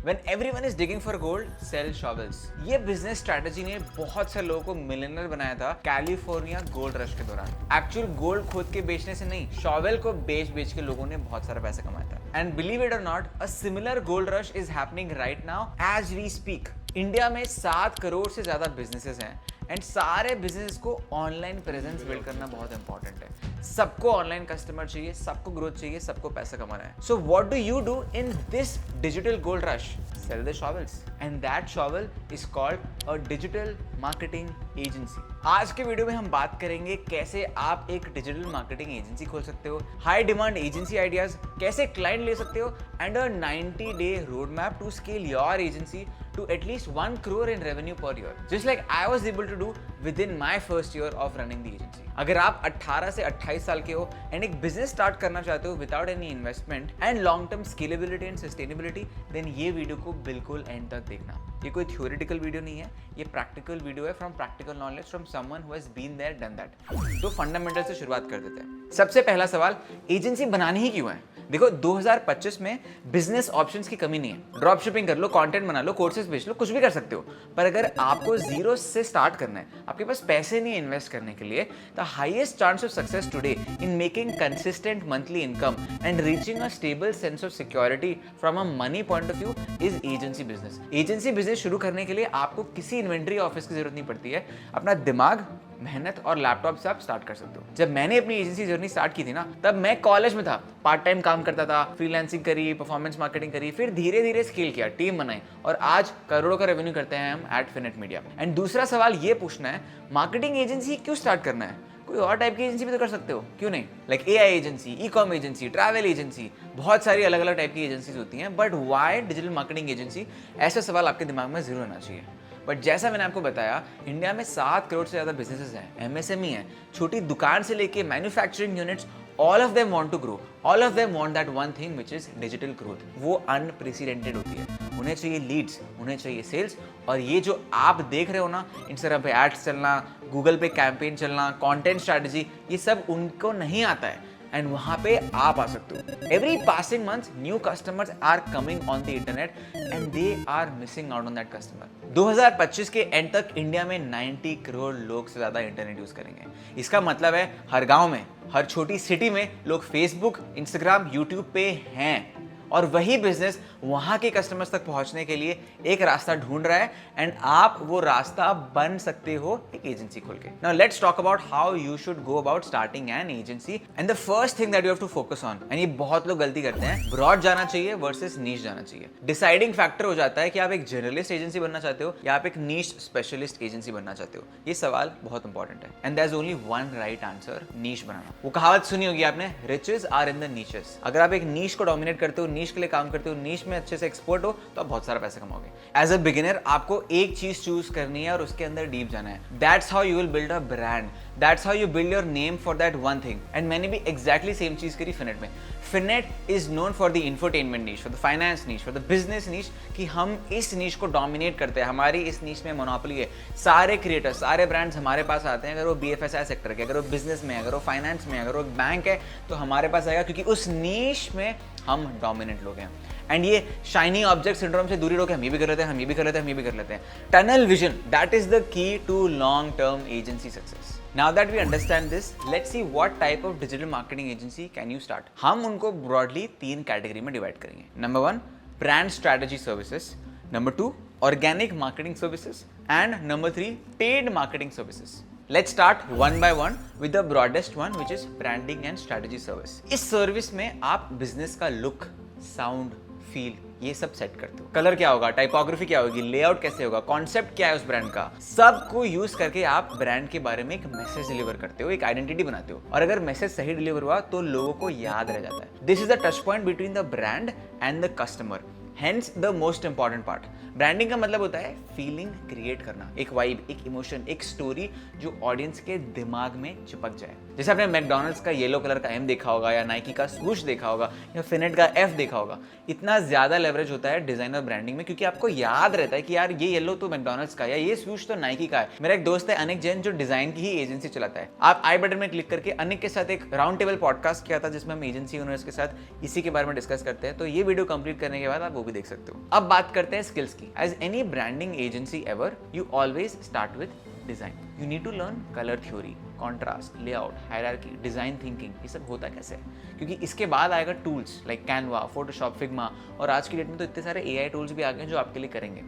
When everyone is digging for gold, sell shovels. ये business strategy ने बहुत से लोगों को मिलियनर बनाया था कैलिफोर्निया गोल्ड रश के दौरान। एक्चुअल गोल्ड खोद के बेचने से नहीं, शॉवेल को बेच बेच के लोगों ने बहुत सारा पैसा कमाया था। And believe it or not, a similar gold rush is happening right now as we speak. India में 7 करोड़ से ज्यादा बिजनेसेस हैं एंड सारे बिजनेस को ऑनलाइन प्रेजेंस बिल्ड करना बहुत इंपॉर्टेंट है। सबको ऑनलाइन कस्टमर चाहिए, सबको ग्रोथ चाहिए, सबको पैसा कमाना है। So what do you do in this digital gold rush? Sell the shovels, and that shovel is called a digital marketing agency. आज के वीडियो में हम बात करेंगे कैसे आप एक डिजिटल मार्केटिंग एजेंसी खोल सकते हो, हाई डिमांड एजेंसी आइडियाज कैसे क्लाइंट ले सकते हो, and a 90-day road map to scale your agency to at least 1 crore in revenue per year, just like I was able to do within my first year of running the agency. अगर आप 18 से 28 साल के हो and एक business start करना चाहते हो without any investment and long term scalability and sustainability, then ये वीडियो को बिल्कुल एंड तक देखना। ये कोई थ्योरेटिकल वीडियो नहीं है, ये प्रैक्टिकल वीडियो है from practical knowledge from someone who has been there done that. तो फंडामेंटल से शुरुआत कर देते हैं। सबसे पहला सवाल, एजेंसी बनानी ही क्यों है? देखो 2025 में बिजनेस ऑप्शंस की कमी नहीं है। ड्रॉप शिपिंग कर लो, कंटेंट बना लो, कोर्सेज बेच लो, कुछ भी कर सकते हो। पर अगर आपको जीरो से स्टार्ट करना है, आपके पास पैसे नहीं है इन्वेस्ट करने के लिए, the highest chance of success today in making consistent monthly income and reaching a stable sense of security from a money point of view is agency business. Agency business शुरू करने के लिए आपको किसी इन्वेंट्री ऑफिस की जरूरत नहीं पड़ती है। अपना दिमाग, मेहनत और लैपटॉप से आप स्टार्ट कर सकते हो। जब मैंने अपनी एजेंसी जर्नी स्टार्ट की थी ना, तब मैं कॉलेज में था, पार्ट टाइम काम करता था, फ्रीलांसिंग करी, परफॉर्मेंस मार्केटिंग करी, फिर धीरे धीरे स्केल किया, टीम बनाई और आज करोड़ों का रेवेन्यू करते हैं हम एट फिनेट मीडिया। एंड दूसरा सवाल ये पूछना है, मार्केटिंग एजेंसी क्यों स्टार्ट करना है? कोई और टाइप की एजेंसी भी तो कर सकते हो, क्यों नहीं? Like AI agency, e com agency, travel agency, बहुत सारी अलग अलग टाइप की एजेंसीज होती हैं, but why digital marketing agency? ऐसा सवाल आपके दिमाग में जरूर आना चाहिए। बट जैसा मैंने आपको बताया, इंडिया में 7 करोड़ से ज़्यादा बिजनेसेस हैं, एमएसएमई हैं, छोटी दुकान से लेके manufacturing units, all of them want to grow, all of them want that one thing which is digital growth. वो अनप्रेसिडेंटेड होती है। उन्हें चाहिए लीड्स, उन्हें चाहिए सेल्स, और ये जो आप देख रहे हो ना, इंस्टाग्राम पे एड्स चलना, गूगल पे कैंपेन चलना, कंटेंट स्ट्रेटजी, ये सब उनको नहीं आता है एंड वहां पे आप आ सकते हो। Every passing month new customers are coming on the internet and they are missing out on that customer. 2025 के एंड तक इंडिया में 90 करोड़ लोग से ज्यादा इंटरनेट यूज करेंगे। इसका मतलब है हर गांव में, हर छोटी सिटी में लोग फेसबुक, इंस्टाग्राम, यूट्यूब पे हैं, और वही बिजनेस वहां के कस्टमर्स तक पहुंचने के लिए एक रास्ता ढूंढ रहा है एंड आप वो रास्ता बन सकते हो एक एजेंसी खोल के। Now let's talk about how you should go about starting an agency. And the first thing that you have to focus on, and ये बहुत लोग गलती करते हैं, ब्रॉड जाना चाहिए वर्सेस नीश जाना चाहिए। डिसाइडिंग फैक्टर हो जाता है कि आप एक जनरलिस्ट एजेंसी बनना चाहते हो या आप एक नीश स्पेशलिस्ट एजेंसी बनना चाहते हो। ये सवाल बहुत इंपॉर्टेंट है and there is only one right answer, niche बनाना। वो कहावत सुनी होगी आपने, riches are in the niches. अगर आप एक नीश को डोमिनेट करते हो, नीश के लिए काम करते हो, नीश में अच्छे से एक्सपर्ट हो, तो आप बहुत सारा पैसा कमाओगे। एज अ बिगिनर आपको एक चीज चूज करनी है और उसके अंदर डीप जाना है। That's how you will build a brand, that's how you build your name for that one thing. And मैंने भी एग्जैक्टली सेम चीज करी फिनेट में। Finnet is known for the infotainment niche, for the finance niche, for the business niche, कि हम इस नीश को dominate करते हैं, हमारी इस नीश में मोनोपोली है। सारे क्रिएटर्स, सारे ब्रांड्स हमारे पास आते हैं, अगर वो बीएफएसआई सेक्टर के, अगर वो बिजनेस में, अगर वो फाइनेंस में, अगर वो बैंक है, तो हमारे पास आएगा, क्योंकि उस नीश में हम डोमिनेंट लोग हैं। एंड ये शाइनी ऑब्जेक्ट सिंड्रोम से दूरी रहो कि हम ये भी कर लेते हैं, हम ये भी कर लेते हैं, हम ये भी कर लेते हैं। Tunnel vision, that is the key to long term agency success. Now that we understand this, let's see what type of digital marketing agency can you start. हम उनको broadly 3 कैटेगरी में डिवाइड करेंगे। Number 1, brand strategy services. Number 2, organic marketing services. And number 3, paid marketing services. Let's start one by one with the broadest one, which is branding and strategy service. इस service में आप business का look, sound, feel, ये सब set करते हो। Colour क्या होगा, टाइपोग्राफी क्या होगी, लेआउट कैसे होगा, कॉन्सेप्ट क्या है उस ब्रांड का, सबको यूज करके आप ब्रांड के बारे में एक मैसेज डिलीवर करते हो, एक आइडेंटिटी बनाते हो। और अगर मैसेज सही डिलीवर हुआ तो लोगों को याद रह जाता है। This is the touch point between the brand and the customer, hence the most important part. Branding का मतलब होता है फीलिंग क्रिएट करना, एक वाइब, एक इमोशन, एक स्टोरी जो ऑडियंस के दिमाग में चिपक जाए। जैसे आपने मैकडॉनल्ड्स का येलो कलर का एम देखा होगा, या नाइकी का स्वूश देखा होगा, या फिनेट का एफ देखा होगा। इतना ज्यादा लेवरेज होता है डिजाइनर ब्रांडिंग में, क्योंकि आपको याद रहता है कि यार ये येलो तो मैकडॉनल्ड्स का है, या ये स्वूश तो नाइकी का है। मेरा एक दोस्त है अनिक जैन, जो डिजाइन की ही एजेंसी चलाता है। आप आई बटन में क्लिक करके अनिक के साथ एक राउंड टेबल पॉडकास्ट किया था, जिसमें हम एजेंसी ओनर्स के साथ इसी के बारे में डिस्कस करते हैं। तो ये वीडियो कंप्लीट करने के बाद आप वो भी देख सकते हो। अब बात करते हैं स्किल्स की। As any branding agency ever, you always start with design. You need to learn colour theory, contrast, layout, hierarchy, design thinking, ये सब होता कैसे है, क्योंकि इसके बाद आएगा tools like Canva, Photoshop, Figma, और आज की डेट में तो इतने सारे एआई टूल्स भी आ गए हैं जो आपके लिए करेंगे।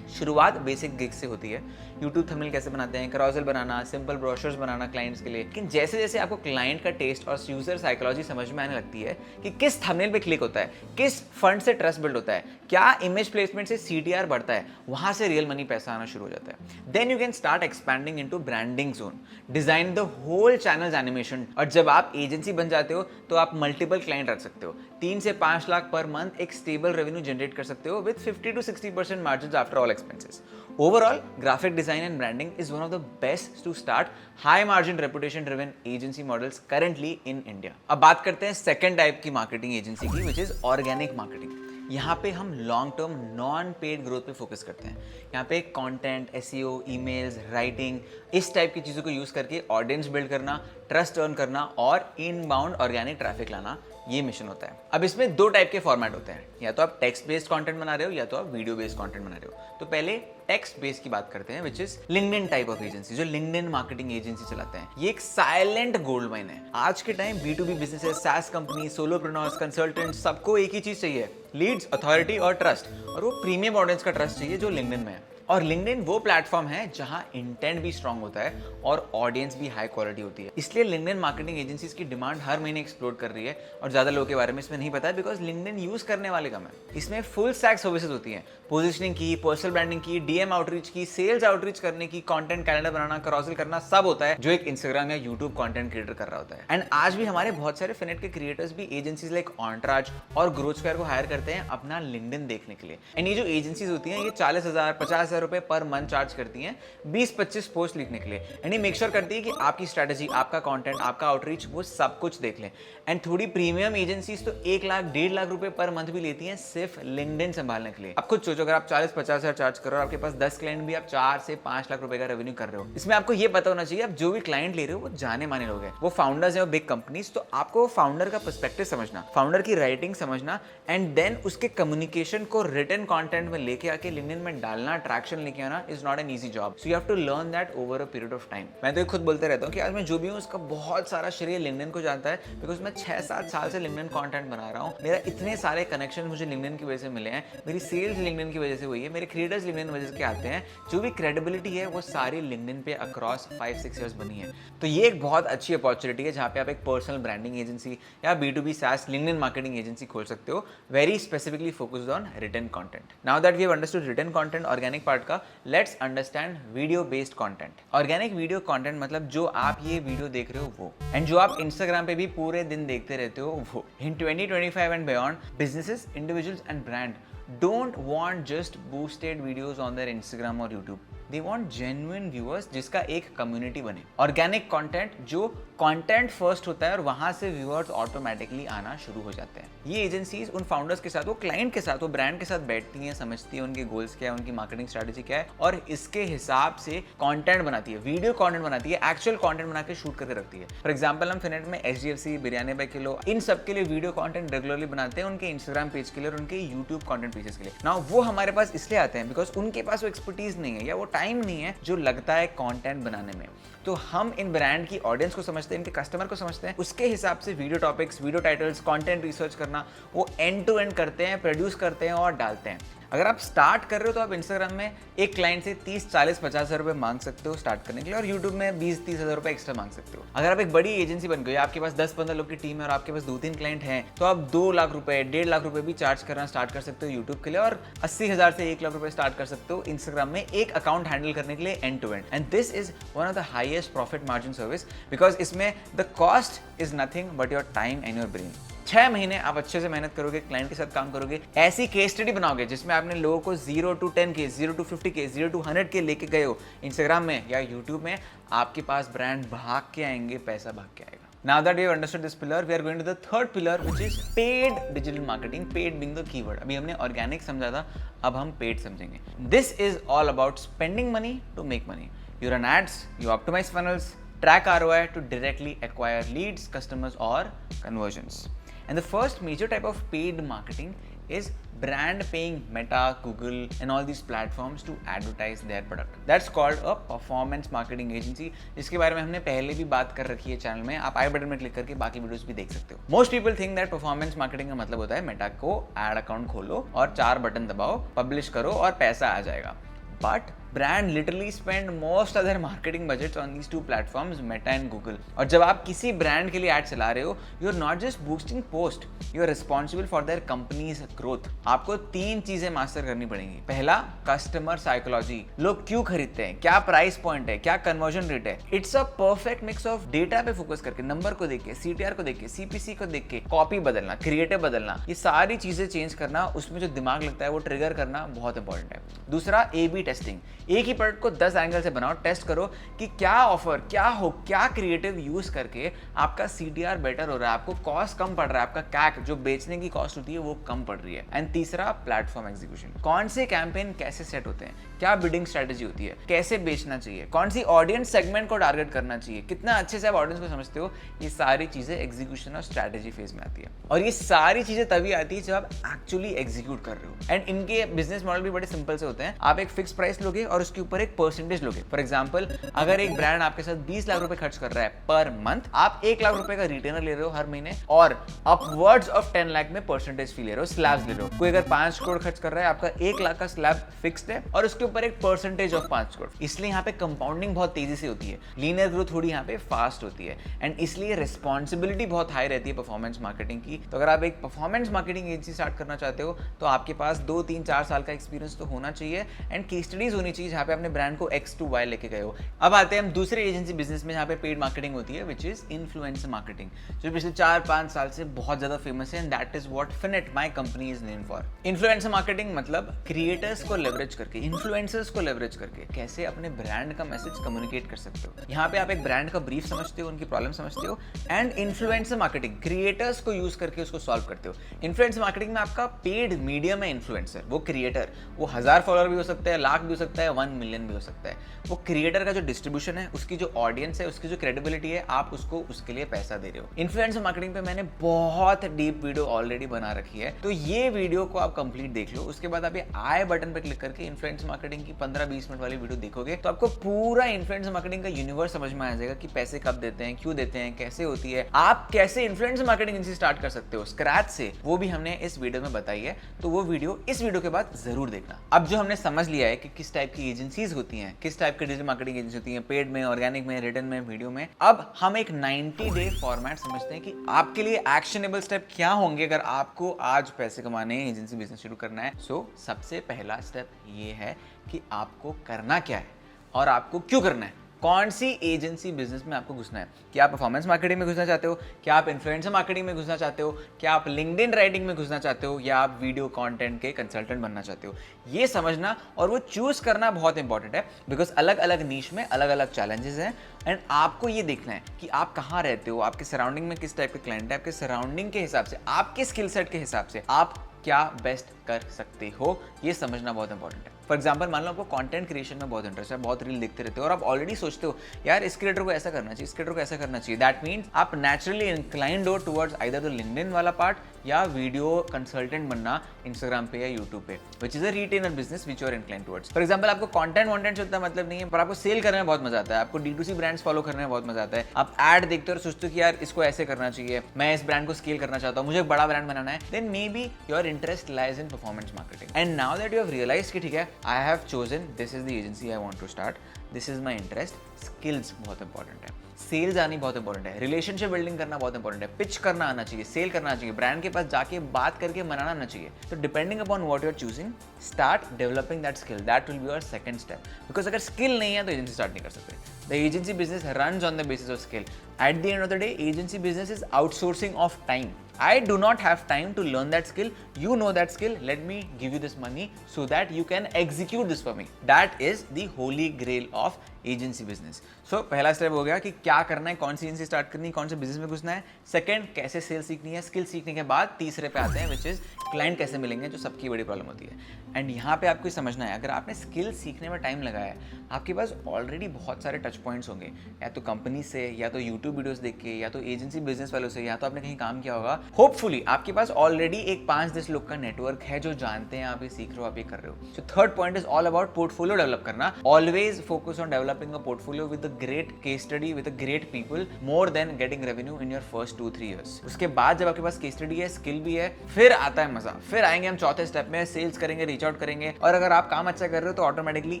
शुरुआत बेसिक गिग से होती है। यूट्यूब थंबनेल कैसे बनाते हैं, कैरोसेल बनाना, सिंपल ब्रोशर्स बनाना क्लाइंट्स के लिए। लेकिन जैसे जैसे आपको क्लाइंट का टेस्ट और यूजर साइकोलॉजी समझ में आने लगती है कि किस थंबनेल पे क्लिक होता है, किस फंड से ट्रस्ट बिल्ड होता है, क्या इमेज प्लेसमेंट से सीटीआर बढ़ता है, वहां से रियल मनी पैसा आना शुरू हो जाता है। Then you can start expanding into branding zone, design the whole channels animation. और जब आप एजेंसी बन जाते हो तो आप मल्टीपल क्लाइंट रख सकते हो। 3 से 5 लाख पर मंथ एक स्टेबल रेवेन्यू जनरेट कर सकते हो with 50 to 60% margin after all expenses. Overall, graphic design and branding is one of the best to start high margin reputation driven agency models currently in India. अब बात करते हैं second type की marketing agency की, which is organic marketing. यहाँ पे हम long term non paid growth पे फोकस करते हैं। यहाँ पे कंटेंट, एसईओ, ईमेल्स, राइटिंग, इस टाइप की चीज़ों को यूज़ करके ऑडियंस बिल्ड करना, ट्रस्ट अर्न करना और इनबाउंड ऑर्गेनिक ट्रैफिक लाना, ये मिशन होता है। अब इसमें 2 टाइप के फॉर्मेट होते हैं, या तो आप टेक्स्ट बेस्ड कंटेंट बना रहे हो या तो आप वीडियो बेस्ड कंटेंट बना रहे हो। तो पहले टेक्स्ट बेस्ड की बात करते हैं, which is LinkedIn type of agency, जो लिंक्डइन मार्केटिंग एजेंसी चलाते हैं। ये एक साइलेंट गोल्ड माइन है। आज के time B2B businesses, SaaS company, solopreneurs, consultant, सबको एक ही चीज चाहिए, लीड्स, अथॉरिटी और ट्रस्ट, और वो प्रीमियम ऑडियंस का ट्रस्ट चाहिए जो लिंक्डइन में है। और लिंक्डइन वो प्लेटफॉर्म है जहां इंटेंट भी स्ट्रांग होता है और ऑडियंस भी हाई क्वालिटी होती है। इसलिए लिंक्डइन मार्केटिंग एजेंसीज की डिमांड हर महीने एक्सप्लोड कर रही है, और ज्यादा लोगों के बारे में इसमें नहीं पता है बिकॉज लिंक्डइन यूज करने वाले कम है। इसमें फुल स्टैक सर्विसेज होती हैं, पोजिशनिंग की, पर्सनल ब्रांडिंग की, डीएम आउटरीच की, सेल्स आउटरीच करने की, कंटेंट कैलेंडर बनाना, कैरोसेल करना, सब होता है जो एक इंस्टाग्राम या यूट्यूब कंटेंट क्रिएटर कर रहा होता है। एंड आज भी हमारे बहुत सारे फिनेट के क्रिएटर्स भी एजेंसीज लाइक ऑन्ट्राज और ग्रोथ स्क्वायर को हायर करते हैं अपना लिंक्डइन देखने के लिए। एंड ये जो एजेंसीज होती हैं ये 40,000 50,000 रुपए पर मंथ चार्ज करती हैं 20-25 पोस्ट लिखने के लिए। एंड ये मेक श्योर करती है कि आपकी स्ट्रेटेजी, आपका कंटेंट, आपका आउटरीच, वो सब कुछ देख लें। एंड थोड़ी प्रीमियम एजेंसीज तो 1 लाख 1.5 लाख रुपए पर मंथ भी लेती हैं सिर्फ लिंक्डइन संभालने के लिए। अब खुद सोचो, अगर आप 40-50 हजार चार्ज कर रहे हो, आपके पास 10 क्लाइंट भी, आप 4 से 5 लाख रुपए का रेवेन्यू कर रहे हो। इसमें आपको ये पता होना चाहिए आप जो भी क्लाइंट ले रहे हो वो जाने माने लोग हैं, वो फाउंडर्स हैं, वो बिग कंपनीज। तो आपको फाउंडर का पर्सपेक्टिव समझना, फाउंडर की राइटिंग समझना, एंड देन उसके कम्युनिकेशन को रिटन कंटेंट में लेके आके लिंक्डइन में डालना, ट्रैक्शन लेके आना is not an easy job. So you have to learn that over a period of time. मैं तो खुद बोलते रहता हूँ कि आज मैं जो भी हूँ उसका बहुत सारा श्रेय लिंक्डइन को जाता है, बिकॉज मैं 6-7 साल से लिंक्डइन कंटेंट बना रहा हूँ। मेरा इतने सारे कनेक्शन मुझे लिंक्डइन की वजह से मिले हैं, मेरी सेल्स लिंक्डइन की वजह से हुई है, मेरे क्रिएटर्स लिंक्डइन वजह से आते हैं। जो भी क्रेडिबिलिटी है वो सारी लिंक्डइन पे अक्रॉस 5-6 ईयर्स बनी है। तो ये एक बहुत अच्छी अपॉर्चुनिटी है जहाँ पे आप एक पर्सनल ब्रांडिंग एजेंसी या B2B SaaS LinkedIn marketing agency खोल सकते हो, very specifically focused on written content. Now that we have understood written content, organic part का, let's understand video based content. Organic video content मतलब जो आप ये video देख रहे हो वो, एंड जो आप इंस्टाग्राम पे भी पूरे दिन देखते रहते हो वो। इन 2025 and beyond, businesses, individuals and brand don't want just boosted videos on their Instagram or YouTube. They want genuine viewers जिसका एक कम्युनिटी बने। ऑर्गेनिक कंटेंट जो कंटेंट फर्स्ट होता है और वहां से व्यूअर्स ऑटोमेटिकली आना शुरू हो जाते हैं। ये एजेंसीज उन फाउंडर्स के साथ, वो क्लाइंट के साथ, वो ब्रांड के साथ बैठती हैं, समझती है उनके गोल्स क्या है, उनकी मार्केटिंग स्ट्रेटेजी क्या है, और इसके हिसाब से कंटेंट बनाती है, वीडियो कंटेंट बनाती है, एक्चुअल कंटेंट बना के शूट करके रखती है। फॉर एग्जाम्पल हम फिनेट में HDFC, बिरयानी बाय किलो, इन सब के लिए वीडियो कंटेंट रेगुलरली बनाते हैं, उनके इंस्टाग्राम पेज के लिए और उनके यूट्यूब कंटेंट पेजेस के लिए। नाउ वो हमारे पास इसलिए आते हैं बिकॉज उनके पास वो एक्सपर्टीज नहीं है या वो टाइम नहीं है जो लगता है कंटेंट बनाने में। तो हम इन ब्रांड की ऑडियंस को समझते हैं, इनके कस्टमर को समझते हैं, उसके हिसाब से video topics, video titles, content research करना, वो एंड टू एंड करते हैं, प्रोड्यूस करते हैं और डालते हैं। अगर आप स्टार्ट कर रहे हो तो आप इंस्टाग्राम में एक क्लाइंट से 30, 40, 50 हज़ार रुपए मांग सकते हो स्टार्ट करने के लिए, और यूट्यूब में 20-30 हज़ार रुपए एक्स्ट्रा मांग सकते हो। अगर आप एक बड़ी एजेंसी बन गए, आपके पास 10-15 लोग की टीम है और आपके पास 2-3 क्लाइंट हैं, तो आप 2 लाख रुपए, 1.5 लाख रुपए भी चार्ज करना स्टार्ट कर सकते हो यूट्यूब के लिए, और 80,000 से 1 लाख रुपए स्टार्ट कर सकते हो इंस्टाग्राम में एक अकाउंट हैंडल करने के लिए end to end. And this is one of the highest profit margin service because इसमें the cost is nothing but your time and your brain. 6 महीने आप अच्छे से मेहनत करोगे, क्लाइंट के साथ काम करोगे, ऐसी केस स्टडी बनाओगे जिसमें आपने लोगों को 0 to 10K, 0 to 50K, 0 to 100K लेके गए हो इंस्टाग्राम में या यूट्यूब में, आपके पास ब्रांड भाग के आएंगे, पैसा भाग के आएगा। Now that we have understood this pillar, we are going to the third pillar, which is paid digital marketing. Paid being the keyword. अभी हमने organic समझा था, अब हम paid समझेंगे। This is all about spending money to make money. You run ads, you optimize funnels, track ROI to directly acquire leads, customers or conversions. And the first major type of paid marketing is brand paying Meta, Google and all these platforms to advertise their product. That's called a performance marketing agency, जिसके बारे में हमने पहले भी बात कर रखी है चैनल में. आप आई बटन में क्लिक करके बाकी वीडियोस भी देख सकते हो. Most people think that performance marketing का मतलब होता है मेटा को एड अकाउंट खोलो और 4 बटन दबाओ, पब्लिश करो और पैसा आ जाएगा. But brand literally spend most of their marketing budgets on these two platforms, Meta and Google. और जब आप किसी ब्रांड के लिए एड चला रहे हो, you're not just boosting post, you're responsible for their company's growth. आपको 3 चीजें मास्टर करनी पड़ेंगी. पहला, कस्टमर साइकोलॉजी. लोग क्यों खरीदते हैं, क्या प्राइस पॉइंट है, क्या कन्वर्जन रेट है. It's a perfect mix of data पे फोकस करके, नंबर को देख के, CTR को देख के, CPC को देख के, कॉपी बदलना, क्रिएटिव बदलना, ये सारी चीजें चेंज करना, उसमें जो दिमाग लगता है वो ट्रिगर करना बहुत इंपॉर्टेंट है. दूसरा, A/B टेस्टिंग. एक ही प्रोडक्ट को 10 एंगल से बनाओ, टेस्ट करो कि क्या ऑफर, क्या हो, क्या क्रिएटिव यूज करके आपका CTR बेटर हो रहा है, आपको कॉस्ट कम पड़ रहा है, आपका कैक जो बेचने की कॉस्ट होती है वो कम पड़ रही है. एंड तीसरा, प्लेटफॉर्म एग्जीक्यूशन. कौन से कैंपेन कैसे सेट होते हैं, क्या बिडिंग स्ट्रेटेजी होती है, कैसे बेचना चाहिए, कौन सी ऑडियंस सेगमेंट को टारगेट करना चाहिए, कितना अच्छे से आप ऑडियंस को समझते हो, ये सारी चीजें एग्जीक्यूशन और स्ट्रेटेजी फेज में आती है. और ये सारी चीजें तभी आती है जब आप एक्चुअली एग्जीक्यूट कर रहे हो. एंड इनके बिजनेस मॉडल भी बड़े सिंपल से होते हैं. आप एक फिक्स प्राइस लोगे और उसके ऊपर एक परसेंटेज लोगे. फॉर एग्जांपल, अगर एक ब्रांड आपके साथ 20 लाख रुपए खर्च कर रहा है पर मंथ, आप 1 लाख रुपए का रिटेनर ले रहे हो हर महीने और अपवर्ड्स ऑफ 10 लाख में परसेंटेज फी ले रहे हो, स्लैब्स ले रहे हो. कोई अगर 5 करोड़ खर्च कर रहा है, आपका 1 लाख का स्लैब फिक्स्ड है और उसके ऊपर एक परसेंटेज ऑफ 5 करोड़. इसलिए यहाँ पे कंपाउंडिंग बहुत तेजी से होती है, लीनियर ग्रोथ थोड़ी यहाँ पे फास्ट होती है एंड इसलिए रिस्पॉन्सिबिलिटी बहुत हाई रहती है परफॉर्मेंस मार्केटिंग की. तो अगर आप एक परफॉर्मेंस मार्केटिंग एजेंसी स्टार्ट करना चाहते हो तो आपके पास 2, 3, 4 साल का एक्सपीरियंस तो होना चाहिए एंड केस स्टडीज होनी चाहिए जहाँ पे अपने ब्रांड को X to Y लेके गए हो. अब आते हैं हम दूसरे एजेंसी बिजनेस में जहाँ पे पेड मार्केटिंग होती है, विच इज इन्फ्लुएंसर मार्केटिंग, जो पिछले 4-5 साल से बहुत ज्यादा फेमस है and that is what Finnet my company is name for. Influencer marketing मतलब क्रिएटर्स को लेवरेज करके, इन्फ्लुएंसर्स को लेवरेज करके कैसे अपने ब्रांड का मैसेज कम्युनिकेट कर सकते हो. यहाँ पे आप एक ब्रांड का ब्रीफ समझते हो, उनकी प्रॉब्लम समझते हो एंड इन्फ्लुएंसर मार्केटिंग क्रिएटर्स को यूज करके उसको सॉल्व करते हो. इन्फ्लुएंसर मार्केटिंग में आपका पेड मीडियम है इन्फ्लुएंसर. वो क्रिएटर, वो 1000 फॉलोअर भी हो सकता है, लाख भी हो सकता है, 1 मिलियन भी हो सकता है. वो क्रिएटर का जो डिस्ट्रीब्यूशन है, उसकी जो ऑडियंस है, उसकी जो क्रेडिबिलिटी है, आप उसको उसके लिए पैसा दे रहे हो. इन्फ्लुएंसर मार्केटिंग पे मैंने बहुत डीप वीडियो ऑलरेडी बना रखी है, तो ये वीडियो को आप कंप्लीट देख लो. उसके बाद आप ये आई बटन पे क्लिक करके इन्फ्लुएंसर मार्केटिंग की 15-20 मिनट वाली वीडियो देखोगे तो आपको पूरा इन्फ्लुएंसर मार्केटिंग का यूनिवर्स समझ में आ जाएगा कि पैसे कब देते हैं, क्यों देते हैं, कैसे होती है, आप कैसे इन्फ्लुएंसर मार्केटिंग एजेंसी स्टार्ट कर सकते हो स्क्रैच से. वो भी हमने इस वीडियो में बताई है, तो वो वीडियो इस वीडियो के बाद जरूर देखना. अब जो हमने समझ लिया है कि किस टाइप की एजेंसीज होती हैं, किस टाइप की डिजिटल मार्केटिंग एजेंसी होती हैं, पेड में, ऑर्गेनिक में, रिटन में, वीडियो में, अब हम एक 90 डे फॉर्मेट समझते हैं कि आपके लिए एक्शनेबल स्टेप क्या होंगे अगर आपको आज पैसे कमाने हैं, एजेंसी बिजनेस शुरू करना है. सो सबसे पहला स्टेप ये है कि आपको करना क्या है और आपको क्यों करना है. कौन सी एजेंसी बिजनेस में आपको घुसना है. क्या आप परफॉर्मेंस मार्केटिंग में घुसना चाहते हो, क्या आप इन्फ्लुएंसर मार्केटिंग में घुसना चाहते हो, क्या आप लिंक्डइन राइटिंग में घुसना चाहते हो, या आप वीडियो कंटेंट के कंसल्टेंट बनना चाहते हो. ये समझना और वो चूज करना बहुत इंपॉर्टेंट है, बिकॉज अलग अलग नीश में अलग अलग चैलेंजेस हैं एंड आपको ये देखना है कि आप कहाँ रहते हो, आपके सराउंडिंग में किस टाइप के क्लाइंट है, आपके सराउंडिंग के हिसाब से, आपके स्किल सेट के हिसाब से आप क्या बेस्ट कर सकते हो, ये समझना बहुत इंपॉर्टेंट है. फॉर एग्जाम्पल, मान लो आपको कंटेंट क्रिएशन में बहुत इंटरेस्ट है, बहुत रील देखते रहते हो और आप ऑलरेडी सोचते हो यार इस क्रिएटर को ऐसा करना चाहिए, इस क्रिएटर को ऐसा करना चाहिए. दैट मीन्स आप नेचुरली इंक्लाइंड हो टुवर्ड्स आइदर द लिंक्डइन वाला पार्ट या वीडियो कंसल्टेंट बनना इंस्टाग्राम पे या यूट्यूब पे, which is a retainer business which you are inclined towards. For example, आपको कंटेंट वॉन्टेंट से उतना मतलब नहीं है, पर आपको सेल करने में बहुत मजा आता है, आपको D2C ब्रांड्स फॉलो करने में बहुत मजा आता है. आप एड देखते हो और सोचते हो कि यार इसको ऐसे करना चाहिए, मैं इस ब्रांड को स्केल करना चाहता हूँ, मुझे एक बड़ा ब्रांड बनाना है. Then maybe your interest lies in performance marketing and now that you have realised कि ठीक है, I have chosen this is the agency I want to start, this is my interest. Skills बहुत important है, sales आनी बहुत important है, relationship building करना बहुत इंपॉर्टेंट है, पिच करना आना चाहिए, सेल करना चाहिए, ब्रांड के पास जाके बात करके मनाना आना चाहिए. तो depending upon what you are choosing, start developing that skill. That will be your second step, because अगर स्किल नहीं है तो एजेंसी स्टार्ट नहीं कर सकते. The agency business runs on the basis of skill. At the end of the day, agency business is outsourcing of time. I do not have time to learn that skill. You know that skill. Let me give you this money so that you can execute this for me. That is the holy grail of agency business. Business. So पहला step हो गया कि क्या करना है, कौन सी agency start करनी है, कौन से बिजनेस में घुसना है। सेकंड, कैसे सेल सीखनी है। स्किल सीखने के बाद तीसरे पे आते हैं विच इज क्लाइंट कैसे मिलेंगे, जो सबकी बड़ी प्रॉब्लम होती है। एंड यहाँ पे आपको समझना है, अगर आपने स्किल सीखने में टाइम लगाया है, आपके पास ऑलरेडी बहुत सारे टच पॉइंट्स होंगे, या तो कंपनी से, या तो यूट्यूब वीडियोस देख के, या तो एजेंसी बिजनेस वालों से, या तो आपने कहीं काम किया होगा। होपफुली आपके पास ऑलरेडी एक 5-10 लोग का नेटवर्क है जो जानते हैं आप ये सीख रहे हो, आप ये कर रहे हो। So third point is all about portfolio develop करना। Always focus on developing a portfolio with a great case study, with a great people, more than getting revenue in your first 2-3 years. उसके बाद जब आपके पास case study है, skill भी है, फिर आता है मजा। फिर आएंगे हम चौथे स्टेप में, सेल्स करेंगे, रीच आउट करेंगे, और अगर आप काम अच्छा कर रहे हो तो ऑटोमेटिकली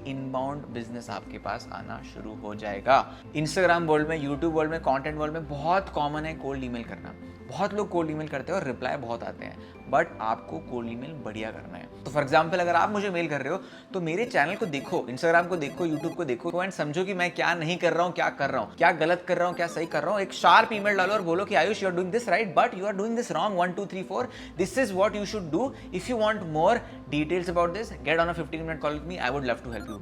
इनबाउंड बिजनेस आपके पास आना शुरू हो जाएगा। इंस्टाग्राम वर्ल्ड में, यूट्यूब वर्ल्ड में, कंटेंट वर्ल्ड में बहुत कॉमन है कोल्ड ईमेल करना। बहुत लोग कोल्ड ईमेल करते हैं और रिप्लाई बहुत आते हैं, बट आपको कोल्ड ईमेल बढ़िया करना है। तो फॉर एग्जांपल, अगर आप मुझे मेल कर रहे हो तो मेरे चैनल को देखो, इंस्टाग्राम को देखो, यूट्यूब को देखो, एंड समझो कि मैं क्या नहीं कर रहा हूँ, क्या कर रहा हूँ, क्या गलत कर रहा हूँ, क्या सही कर रहा हूँ। एक शार्प ईमेल डालो और बोलो कि Ayush, you are doing this right, but you are doing this wrong, 1 2 3 4, this is what you should do. If you want more details about this, get on a 15-minute call with me, I would love to help you.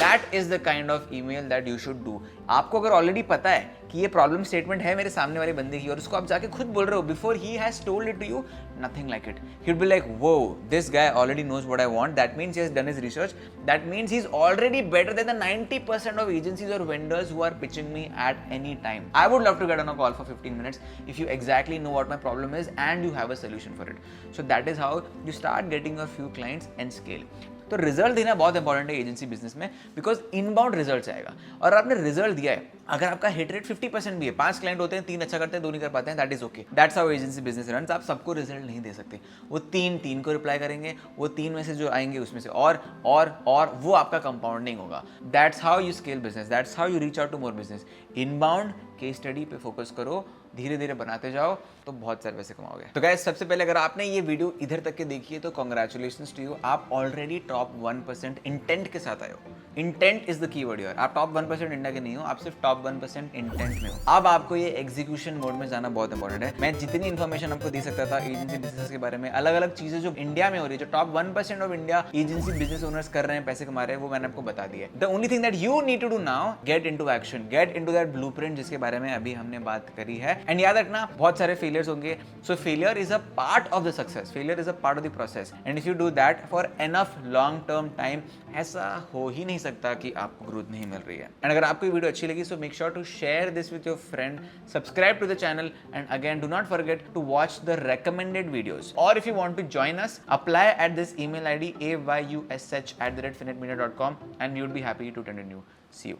That is the kind of email that you should do. आपको अगर already पता है कि ये problem statement है मेरे सामने वाले बंदे की, और उसको आप जाके खुद बोल रहे हो बिफोर ही has told it to you, nothing like it. He'd be like, whoa, this guy already knows what I want. That means he has done his research. That means he's already better than the 90% of agencies or vendors who are pitching me at any time. I would love to get on a call for 15 minutes if you exactly know what my problem is and you have a solution for it. So that is how you start getting a few clients and scale. तो result देना बहुत important है agency business में, because inbound result आएगा। और आपने result दिया है, अगर आपका हिट रेट 50% भी है, 5 क्लाइंट होते हैं, 3 अच्छा करते हैं, 2 नहीं कर पाते हैं, that is okay. That's how agency business runs. आप सबको रिजल्ट नहीं दे सकते। वो 3 को रिप्लाई करेंगे, वो 3 में से जो आएंगे उसमें से और वो आपका कंपाउंडिंग होगा। That's how you scale business, that's how you reach out to more business. Inbound case study पे फोकस करो, धीरे धीरे बनाते जाओ तो बहुत सारे पैसे कमाओगे। तो गाइस, सबसे पहले अगर आपने ये वीडियो इधर तक के देखी है तो कांग्रेचुलेशंस टू यू, आप ऑलरेडी टॉप 1% इंटेंट के साथ आए हो। Intent is the keyword here. आप टॉप 1% इंडिया के नहीं हो, आप सिर्फ टॉप 1% इंटेंट में हो। अब आपको ये एग्जीक्यूशन मोड में जाना बहुत इंपॉर्टेंट है। मैं जितनी इन्फॉर्मेशन आपको दे सकता था एजेंसी बिजनेस के बारे में, अलग अलग चीजें जो इंडिया में हो रही है, जो top 1% of India agency business owners कर रहे हैं, पैसे कमा रहे हैं, वो मैंने आपको बता दिया है। The only thing that you need to do now, get into action, get into that blueprint जिसके बारे में अभी हमने बात करी है। एंड याद रखना, बहुत सारे फेलियर्स होंगे। सो failure is a part of the success, failure is a part of the process, and if you do that for enough long term time, ऐसा हो ही नहीं सकता कि आपको ग्रोथ नहीं मिल रही है। एंड अगर आपको ये वीडियो अच्छी लगी, so make sure to share this with your friend, subscribe to the channel, and again do not forget to watch the recommended videos. Or if you want to join us, apply at this email ID ayush@finetmedia.com and we would be happy to attend you. See you.